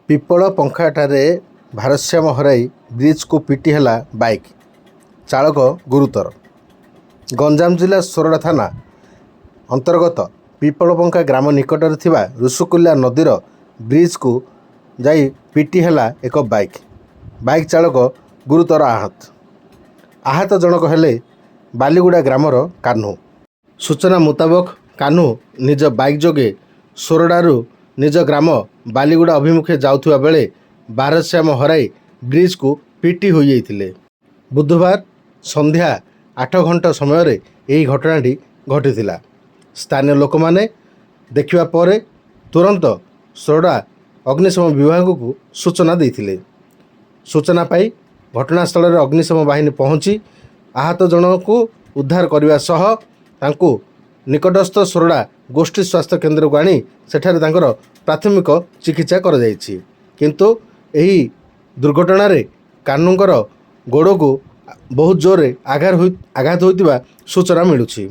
ପିପଳ ପଙ୍ଖାଠାରେ ଭାରସାମ୍ୟ ହରାଇ ବ୍ରିଜକୁ ପିଟି ହେଲା ବାଇକ୍, ଚାଳକ ଗୁରୁତର। ଗଞ୍ଜାମ ଜିଲ୍ଲା ସୋରଡ଼ା ଥାନା ଅନ୍ତର୍ଗତ ପିପଳପଙ୍ଖା ଗ୍ରାମ ନିକଟରେ ଥିବା ଋଷିକୁଲ୍ୟା ନଦୀର ବ୍ରିଜକୁ ଯାଇ ପିଟି ହେଲା ଏକ ବାଇକ୍। ବାଇକ୍ ଚାଳକ ଗୁରୁତର ଆହତ। ଆହତ ଜଣକ ହେଲେ ବାଲିଗୁଡ଼ା ଗ୍ରାମର କାହ୍ନୁ। ସୂଚନା ମୁତାବକ କାହ୍ନୁ ନିଜ ବାଇକ୍ ଯୋଗେ ସୋରଡ଼ାରୁ ନିଜ ଗ୍ରାମ ବାଲିଗୁଡ଼ା ଅଭିମୁଖେ ଯାଉଥିବା ବେଳେ ଭାରସାମ୍ୟ ହରାଇ ବ୍ରିଜକୁ ପିଟି ହୋଇଯାଇଥିଲେ। ବୁଧବାର ସନ୍ଧ୍ୟା 8 ଘଣ୍ଟା ସମୟରେ ଏହି ଘଟଣାଟି ଘଟିଥିଲା। ସ୍ଥାନୀୟ ଲୋକମାନେ ଦେଖିବା ପରେ ତୁରନ୍ତ ସୋରଡ଼ା ଅଗ୍ନିଶମ ବିଭାଗକୁ ସୂଚନା ଦେଇଥିଲେ। ସୂଚନା ପାଇ ଘଟଣାସ୍ଥଳରେ ଅଗ୍ନିଶମ ବାହିନୀ ପହଞ୍ଚି ଆହତ ଜଣକୁ ଉଦ୍ଧାର କରିବା ସହ ତାଙ୍କୁ ନିକଟସ୍ଥ ସୋରଡ଼ା ଗୋଷ୍ଠୀ ସ୍ୱାସ୍ଥ୍ୟ କେନ୍ଦ୍ରକୁ ଆଣି ସେଠାରେ ତାଙ୍କର ପ୍ରାଥମିକ ଚିକିତ୍ସା କରାଯାଇଛି। କିନ୍ତୁ ଏହି ଦୁର୍ଘଟଣାରେ କାହ୍ନୁଙ୍କର ଗୋଡ଼କୁ ବହୁତ ଜୋରରେ ଆଘାତ ହୋଇଥିବା ସୂଚନା ମିଳୁଛି।